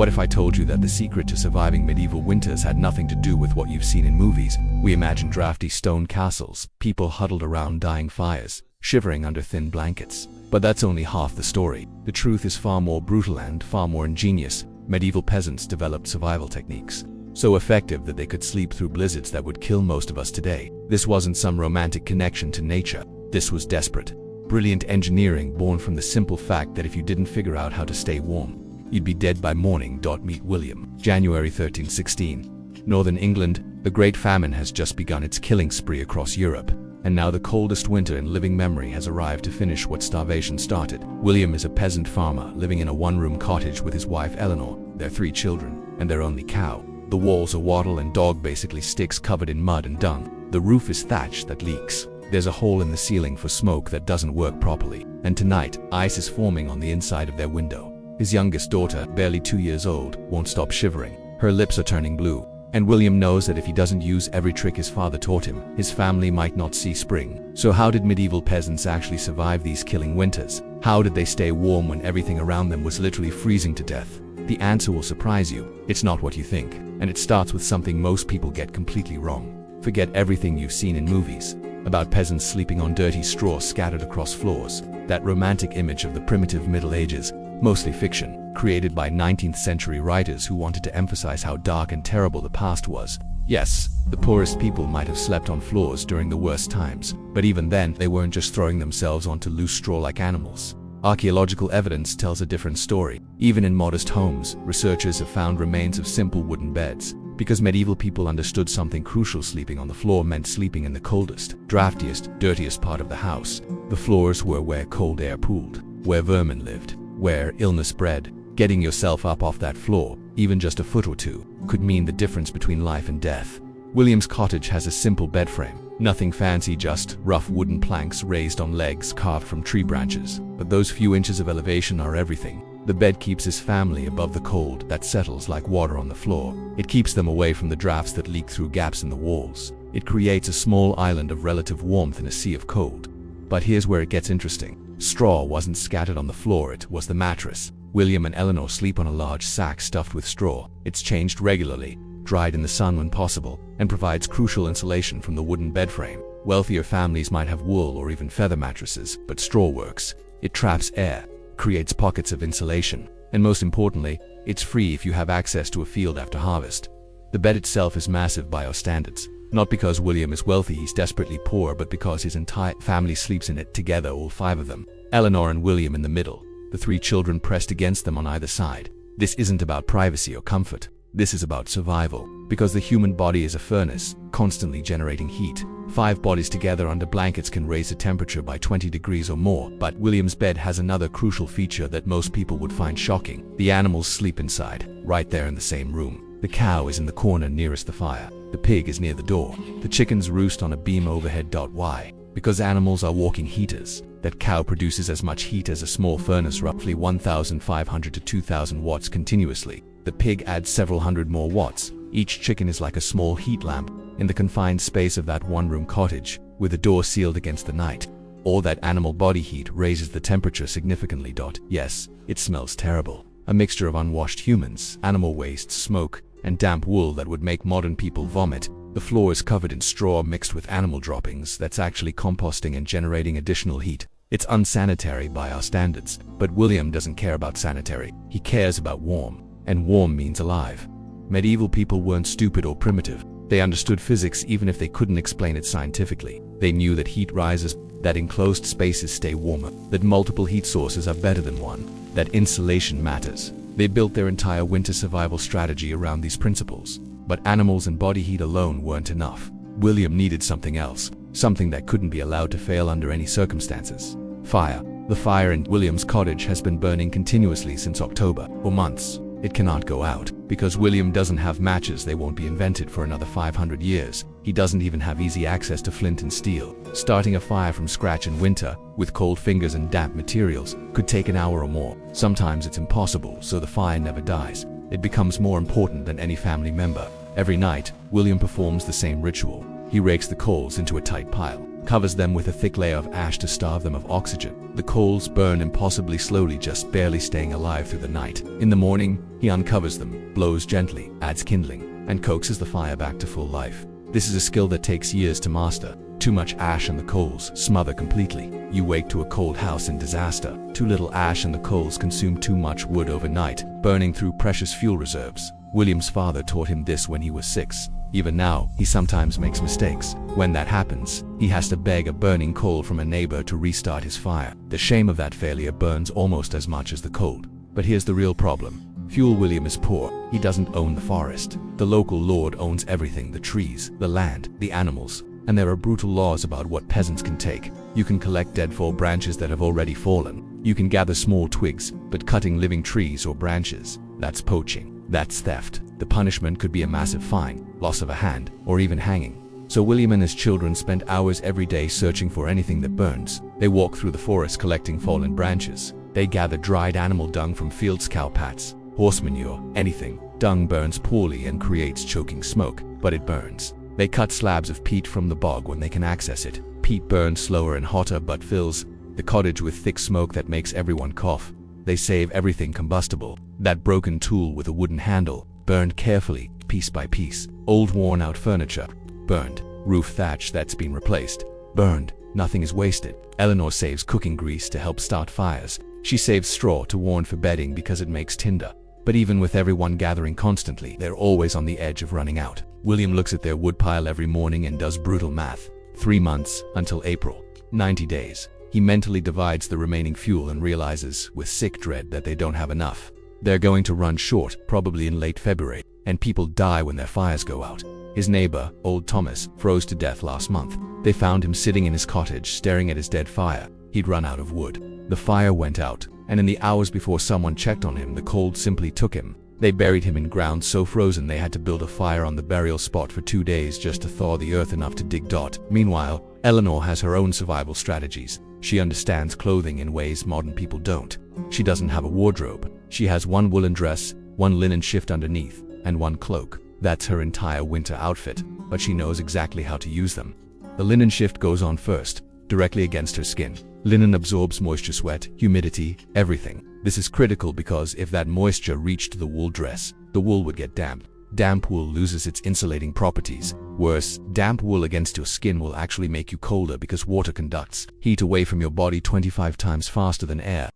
What if I told you that the secret to surviving medieval winters had nothing to do with what you've seen in movies? We imagine drafty stone castles, people huddled around dying fires, shivering under thin blankets. But that's only half the story. The truth is far more brutal and far more ingenious. Medieval peasants developed survival techniques so effective that they could sleep through blizzards that would kill most of us today. This wasn't some romantic connection to nature. This was desperate, brilliant engineering born from the simple fact that if you didn't figure out how to stay warm, you'd be dead by morning. Meet William. January 1316. Northern England. The Great Famine has just begun its killing spree across Europe, and now the coldest winter in living memory has arrived to finish what starvation started. William is a peasant farmer living in a one-room cottage with his wife Eleanor, their 3 children, and their only cow. The walls are wattle and dog basically sticks covered in mud and dung. The roof is thatch that leaks. There's a hole in the ceiling for smoke that doesn't work properly. And tonight, ice is forming on the inside of their window. His youngest daughter, barely 2 years old, won't stop shivering. Her lips are turning blue. And William knows that if he doesn't use every trick his father taught him, his family might not see spring. So how did medieval peasants actually survive these killing winters? How did they stay warm when everything around them was literally freezing to death? The answer will surprise you. It's not what you think. And it starts with something most people get completely wrong. Forget everything you've seen in movies about peasants sleeping on dirty straw scattered across floors. That romantic image of the primitive Middle Ages, mostly fiction, created by 19th century writers who wanted to emphasize how dark and terrible the past was. Yes, the poorest people might have slept on floors during the worst times, but even then they weren't just throwing themselves onto loose straw like animals. Archaeological evidence tells a different story. Even in modest homes, researchers have found remains of simple wooden beds. Because medieval people understood something crucial, sleeping on the floor meant sleeping in the coldest, draftiest, dirtiest part of the house. The floors were where cold air pooled, where vermin lived, where illness bred. Getting yourself up off that floor, even just a foot or two, could mean the difference between life and death. William's cottage has a simple bed frame. Nothing fancy, just rough wooden planks raised on legs carved from tree branches. But those few inches of elevation are everything. The bed keeps his family above the cold that settles like water on the floor. It keeps them away from the drafts that leak through gaps in the walls. It creates a small island of relative warmth in a sea of cold. But here's where it gets interesting. Straw wasn't scattered on the floor, it was the mattress. William and Eleanor sleep on a large sack stuffed with straw. It's changed regularly, dried in the sun when possible, and provides crucial insulation from the wooden bed frame. Wealthier families might have wool or even feather mattresses, but straw works. It traps air, creates pockets of insulation, and most importantly, it's free if you have access to a field after harvest. The bed itself is massive by our standards. Not because William is wealthy, he's desperately poor, but because his entire family sleeps in it together, all 5 of them. Eleanor and William in the middle, the 3 children pressed against them on either side. This isn't about privacy or comfort. This is about survival, because the human body is a furnace, constantly generating heat. 5 bodies together under blankets can raise the temperature by 20 degrees or more. But William's bed has another crucial feature that most people would find shocking. The animals sleep inside, right there in the same room. The cow is in the corner nearest the fire. The pig is near the door. The chickens roost on a beam overhead. Why? Because animals are walking heaters. That cow produces as much heat as a small furnace, roughly 1,500 to 2,000 watts continuously. The pig adds several hundred more watts. Each chicken is like a small heat lamp in the confined space of that one-room cottage, with the door sealed against the night. All that animal body heat raises the temperature significantly. Yes, it smells terrible. A mixture of unwashed humans, animal waste, smoke, and damp wool that would make modern people vomit. The floor is covered in straw mixed with animal droppings that's actually composting and generating additional heat. It's unsanitary by our standards, but William doesn't care about sanitary. He cares about warm, and warm means alive. Medieval people weren't stupid or primitive. They understood physics even if they couldn't explain it scientifically. They knew that heat rises, that enclosed spaces stay warmer, that multiple heat sources are better than one, that insulation matters. They built their entire winter survival strategy around these principles. But animals and body heat alone weren't enough. William needed something else, something that couldn't be allowed to fail under any circumstances. Fire. The fire in William's cottage has been burning continuously since October, for months. It cannot go out. Because William doesn't have matches, they won't be invented for another 500 years. He doesn't even have easy access to flint and steel. Starting a fire from scratch in winter, with cold fingers and damp materials, could take an hour or more. Sometimes it's impossible, so the fire never dies. It becomes more important than any family member. Every night, William performs the same ritual. He rakes the coals into a tight pile, covers them with a thick layer of ash to starve them of oxygen. The coals burn impossibly slowly, just barely staying alive through the night. In the morning, he uncovers them, blows gently, adds kindling, and coaxes the fire back to full life. This is a skill that takes years to master. Too much ash and the coals smother completely. You wake to a cold house in disaster. Too little ash and the coals consume too much wood overnight, burning through precious fuel reserves. William's father taught him this when he was 6. Even now, he sometimes makes mistakes. When that happens, he has to beg a burning coal from a neighbor to restart his fire. The shame of that failure burns almost as much as the cold. But here's the real problem. Fuel William is poor. He doesn't own the forest. The local lord owns everything: the trees, the land, the animals. And there are brutal laws about what peasants can take. You can collect dead fall branches that have already fallen. You can gather small twigs, but cutting living trees or branches, that's poaching. That's theft. The punishment could be a massive fine, loss of a hand, or even hanging. So William and his children spend hours every day searching for anything that burns. They walk through the forest collecting fallen branches. They gather dried animal dung from fields, cow pats, horse manure, anything. Dung burns poorly and creates choking smoke, but it burns. They cut slabs of peat from the bog when they can access it. Peat burns slower and hotter but fills the cottage with thick smoke that makes everyone cough. They save everything combustible. That broken tool with a wooden handle, burned carefully, piece by piece. Old worn-out furniture, burned. Roof thatch that's been replaced, burned. Nothing is wasted. Eleanor saves cooking grease to help start fires. She saves straw to warm for bedding because it makes tinder. But even with everyone gathering constantly, they're always on the edge of running out. William looks at their woodpile every morning and does brutal math. 3 months until April. 90 days. He mentally divides the remaining fuel and realizes, with sick dread, that they don't have enough. They're going to run short, probably in late February, and people die when their fires go out. His neighbor, old Thomas, froze to death last month. They found him sitting in his cottage, staring at his dead fire. He'd run out of wood. The fire went out, and in the hours before someone checked on him, the cold simply took him. They buried him in ground so frozen they had to build a fire on the burial spot for 2 days just to thaw the earth enough to dig. Meanwhile, Eleanor has her own survival strategies. She understands clothing in ways modern people don't. She doesn't have a wardrobe. She has one woolen dress, one linen shift underneath, and one cloak. That's her entire winter outfit, but she knows exactly how to use them. The linen shift goes on first, directly against her skin. Linen absorbs moisture, sweat, humidity, everything. This is critical because if that moisture reached the wool dress, the wool would get damp. Damp wool loses its insulating properties. Worse, damp wool against your skin will actually make you colder because water conducts heat away from your body 25 times faster than air.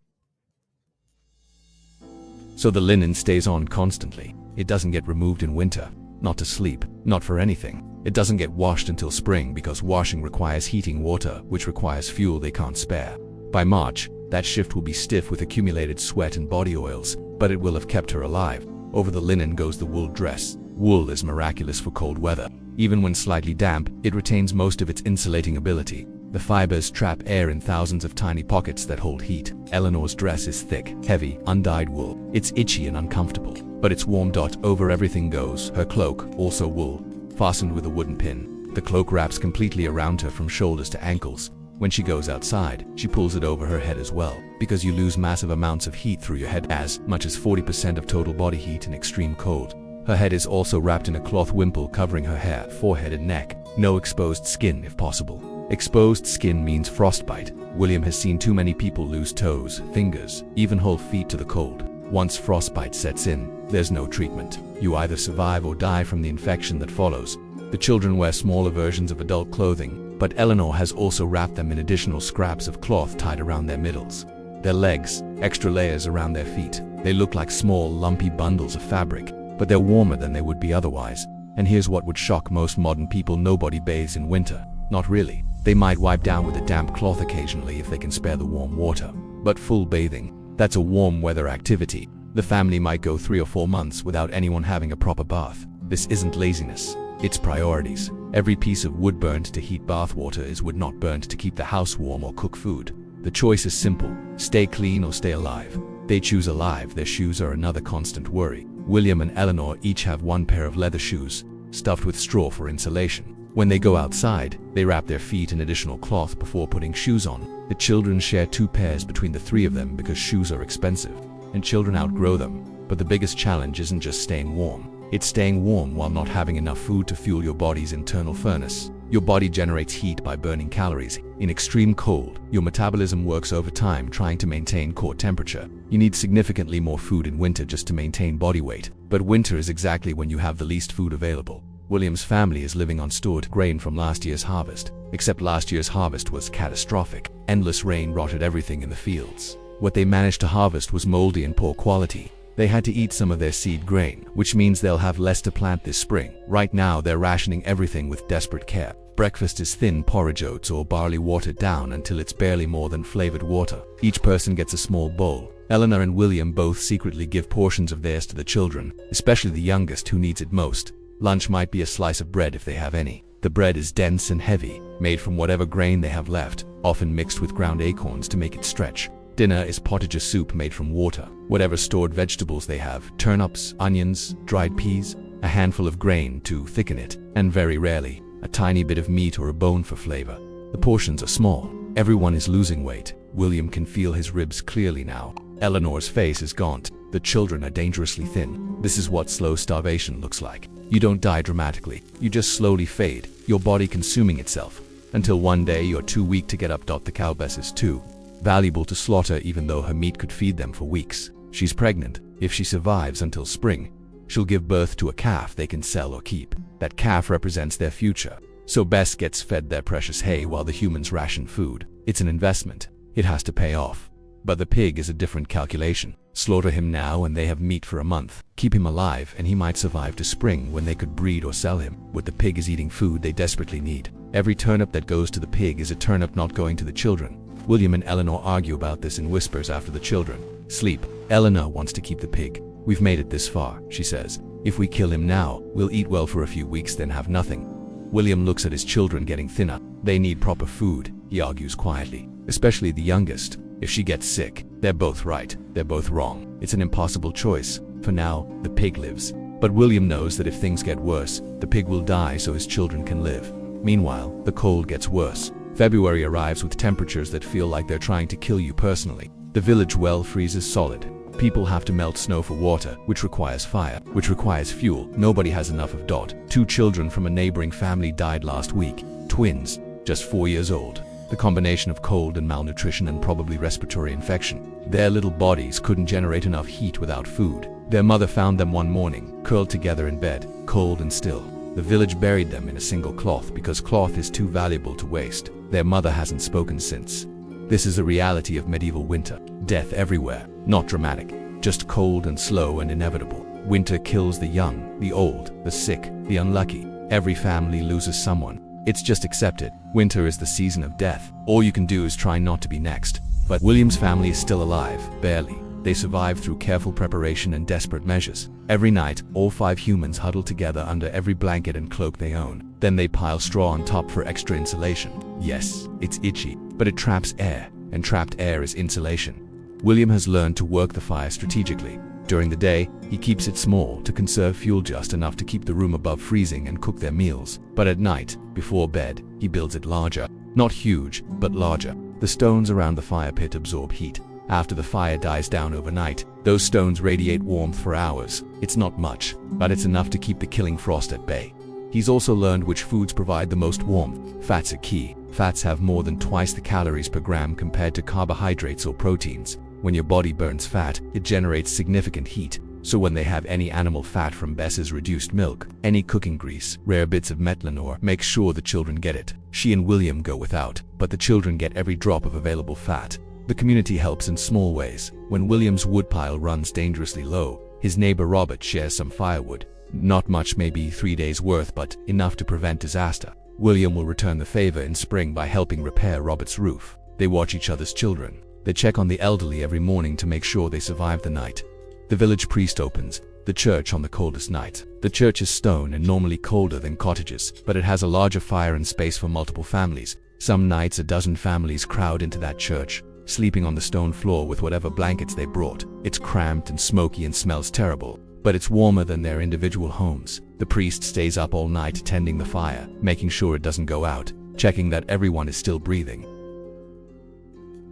So the linen stays on constantly. It doesn't get removed in winter. Not to sleep, not for anything. It doesn't get washed until spring because washing requires heating water, which requires fuel they can't spare. By March, that shift will be stiff with accumulated sweat and body oils, but it will have kept her alive. Over the linen goes the wool dress. Wool is miraculous for cold weather. Even when slightly damp, it retains most of its insulating ability. The fibers trap air in thousands of tiny pockets that hold heat. Eleanor's dress is thick, heavy, undyed wool. It's itchy and uncomfortable, but it's warm. Over everything goes her cloak, also wool, fastened with a wooden pin. The cloak wraps completely around her from shoulders to ankles. When she goes outside, she pulls it over her head as well, because you lose massive amounts of heat through your head, as much as 40% of total body heat in extreme cold. Her head is also wrapped in a cloth wimple covering her hair, forehead and neck. No exposed skin if possible. Exposed skin means frostbite. William has seen too many people lose toes, fingers, even whole feet to the cold. Once frostbite sets in, there's no treatment. You either survive or die from the infection that follows. The children wear smaller versions of adult clothing, but Eleanor has also wrapped them in additional scraps of cloth tied around their middles. Their legs, extra layers around their feet. They look like small, lumpy bundles of fabric, but they're warmer than they would be otherwise. And here's what would shock most modern people: nobody bathes in winter. Not really. They might wipe down with a damp cloth occasionally if they can spare the warm water. But full bathing, that's a warm weather activity. The family might go 3 or 4 months without anyone having a proper bath. This isn't laziness, it's priorities. Every piece of wood burned to heat bath water is wood not burned to keep the house warm or cook food. The choice is simple: stay clean or stay alive. They choose alive. Their shoes are another constant worry. William and Eleanor each have one pair of leather shoes, stuffed with straw for insulation. When they go outside, they wrap their feet in additional cloth before putting shoes on. The children share 2 pairs between the 3 of them because shoes are expensive, and children outgrow them. But the biggest challenge isn't just staying warm. It's staying warm while not having enough food to fuel your body's internal furnace. Your body generates heat by burning calories. In extreme cold, your metabolism works overtime trying to maintain core temperature. You need significantly more food in winter just to maintain body weight. But winter is exactly when you have the least food available. William's family is living on stored grain from last year's harvest. Except last year's harvest was catastrophic. Endless rain rotted everything in the fields. What they managed to harvest was moldy and poor quality. They had to eat some of their seed grain, which means they'll have less to plant this spring. Right now, they're rationing everything with desperate care. Breakfast is thin porridge oats or barley watered down until it's barely more than flavored water. Each person gets a small bowl. Eleanor and William both secretly give portions of theirs to the children, especially the youngest who needs it most. Lunch might be a slice of bread if they have any. The bread is dense and heavy, made from whatever grain they have left, often mixed with ground acorns to make it stretch. Dinner is pottage soup made from water, whatever stored vegetables they have, turnips, onions, dried peas, a handful of grain to thicken it, and very rarely, a tiny bit of meat or a bone for flavor. The portions are small. Everyone is losing weight. William can feel his ribs clearly now. Eleanor's face is gaunt. The children are dangerously thin. This is what slow starvation looks like. You don't die dramatically. You just slowly fade, your body consuming itself, until one day you're too weak to get up. The cowbess is too valuable to slaughter even though her meat could feed them for weeks. She's pregnant. If she survives until spring, she'll give birth to a calf they can sell or keep. That calf represents their future. So Bess gets fed their precious hay while the humans ration food. It's an investment. It has to pay off. But the pig is a different calculation. Slaughter him now and they have meat for a month. Keep him alive and he might survive to spring when they could breed or sell him. What the pig is eating food they desperately need. Every turnip that goes to the pig is a turnip not going to the children. William and Eleanor argue about this in whispers after the children sleep. Eleanor wants to keep the pig. We've made it this far, she says. If we kill him now, we'll eat well for a few weeks then have nothing. William looks at his children getting thinner. They need proper food, he argues quietly. Especially the youngest. If she gets sick, they're both right, they're both wrong. It's an impossible choice. For now, the pig lives. But William knows that if things get worse, the pig will die so his children can live. Meanwhile, the cold gets worse. February arrives with temperatures that feel like they're trying to kill you personally. The village well freezes solid. People have to melt snow for water, which requires fire, which requires fuel. Nobody has enough of Dot. 2 children from a neighboring family died last week. Twins, just 4 years old. The combination of cold and malnutrition and probably respiratory infection. Their little bodies couldn't generate enough heat without food. Their mother found them one morning, curled together in bed, cold and still. The village buried them in a single cloth because cloth is too valuable to waste. Their mother hasn't spoken since. This is the reality of medieval winter. Death everywhere. Not dramatic, just cold and slow and inevitable. Winter kills the young, the old, the sick, the unlucky. Every family loses someone. It's just accepted. Winter is the season of death. All you can do is try not to be next. But William's family is still alive, barely. They survive through careful preparation and desperate measures. Every night, all 5 humans huddle together under every blanket and cloak they own. Then they pile straw on top for extra insulation. Yes, it's itchy, but it traps air, and trapped air is insulation. William has learned to work the fire strategically. During the day, he keeps it small to conserve fuel just enough to keep the room above freezing and cook their meals. But at night, before bed, he builds it larger. Not huge, but larger. The stones around the fire pit absorb heat. After the fire dies down overnight, those stones radiate warmth for hours. It's not much, but it's enough to keep the killing frost at bay. He's also learned which foods provide the most warmth. Fats are key. Fats have more than twice the calories per gram compared to carbohydrates or proteins. When your body burns fat, it generates significant heat. So when they have any animal fat from Bess's reduced milk, any cooking grease, rare bits of Metlanor, make sure the children get it. She and William go without, but the children get every drop of available fat. The community helps in small ways. When William's woodpile runs dangerously low, his neighbor Robert shares some firewood. Not much, maybe 3 days worth, but enough to prevent disaster. William will return the favor in spring by helping repair Robert's roof. They watch each other's children. They check on the elderly every morning to make sure they survive the night. The village priest opens the church on the coldest night. The church is stone and normally colder than cottages, but it has a larger fire and space for multiple families. Some nights a dozen families crowd into that church, sleeping on the stone floor with whatever blankets they brought. It's cramped and smoky and smells terrible, but it's warmer than their individual homes. The priest stays up all night tending the fire, making sure it doesn't go out, checking that everyone is still breathing.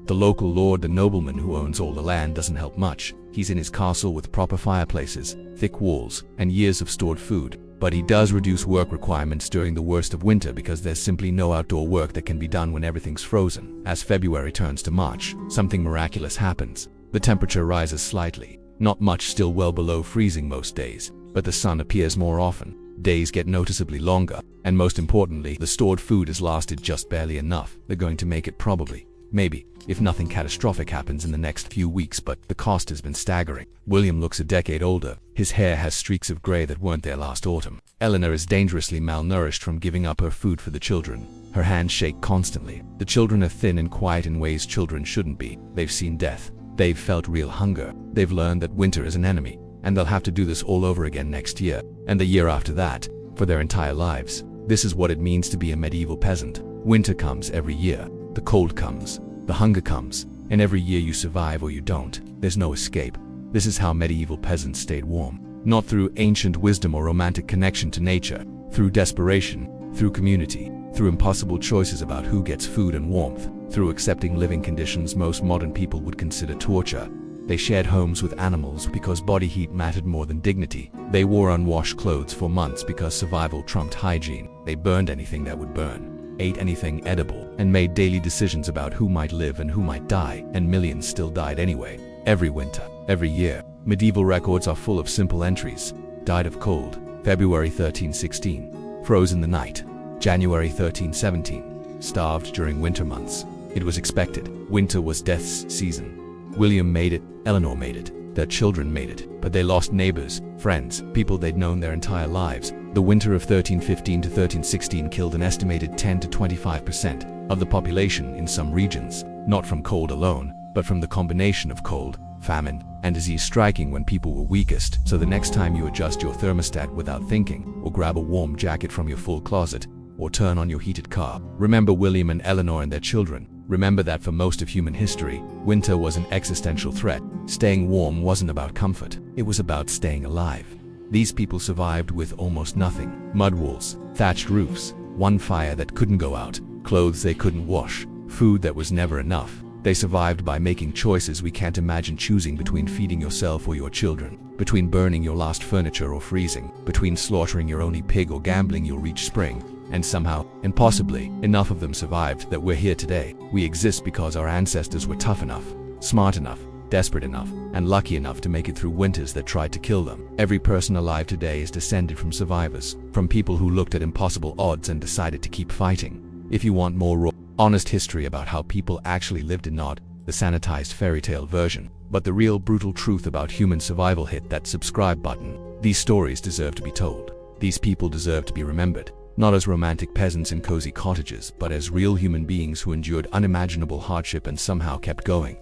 The local lord, the nobleman who owns all the land, doesn't help much. He's in his castle with proper fireplaces, thick walls, and years of stored food. But he does reduce work requirements during the worst of winter because there's simply no outdoor work that can be done when everything's frozen. As February turns to March, something miraculous happens. The temperature rises slightly. Not much, still well below freezing most days, but the sun appears more often. Days get noticeably longer, and most importantly, the stored food has lasted just barely enough. They're going to make it probably, maybe, if nothing catastrophic happens in the next few weeks, but the cost has been staggering. William looks a decade older. His hair has streaks of gray that weren't there last autumn. Eleanor is dangerously malnourished from giving up her food for the children. Her hands shake constantly. The children are thin and quiet in ways children shouldn't be. They've seen death. They've felt real hunger. They've learned that winter is an enemy, and they'll have to do this all over again next year, and the year after that, for their entire lives. This is what it means to be a medieval peasant. Winter comes every year. The cold comes. The hunger comes, and every year you survive or you don't. There's no escape. This is how medieval peasants stayed warm. Not through ancient wisdom or romantic connection to nature, through desperation, through community, through impossible choices about who gets food and warmth, through accepting living conditions most modern people would consider torture. They shared homes with animals because body heat mattered more than dignity. They wore unwashed clothes for months because survival trumped hygiene. They burned anything that would burn, ate anything edible, and made daily decisions about who might live and who might die, and millions still died anyway. Every winter, every year, medieval records are full of simple entries. Died of cold, February 1316. Froze in the night, January 1317. Starved during winter months. It was expected. Winter was death's season. William made it, Eleanor made it, their children made it, but they lost neighbors, friends, people they'd known their entire lives. The winter of 1315 to 1316 killed an estimated 10 to 25% of the population in some regions, not from cold alone, but from the combination of cold, famine, and disease striking when people were weakest. So the next time you adjust your thermostat without thinking, or grab a warm jacket from your full closet, or turn on your heated car, remember William and Eleanor and their children. Remember that for most of human history, winter was an existential threat. Staying warm wasn't about comfort, it was about staying alive. These people survived with almost nothing. Mud walls, thatched roofs, one fire that couldn't go out, clothes they couldn't wash, food that was never enough. They survived by making choices we can't imagine, choosing between feeding yourself or your children, between burning your last furniture or freezing, between slaughtering your only pig or gambling you'll reach spring. And somehow, impossibly, enough of them survived that we're here today. We exist because our ancestors were tough enough, smart enough, desperate enough, and lucky enough to make it through winters that tried to kill them. Every person alive today is descended from survivors, from people who looked at impossible odds and decided to keep fighting. If you want more raw, honest history about how people actually lived, and not the sanitized fairy tale version, but the real brutal truth about human survival, hit that subscribe button. These stories deserve to be told. These people deserve to be remembered. Not as romantic peasants in cozy cottages, but as real human beings who endured unimaginable hardship and somehow kept going.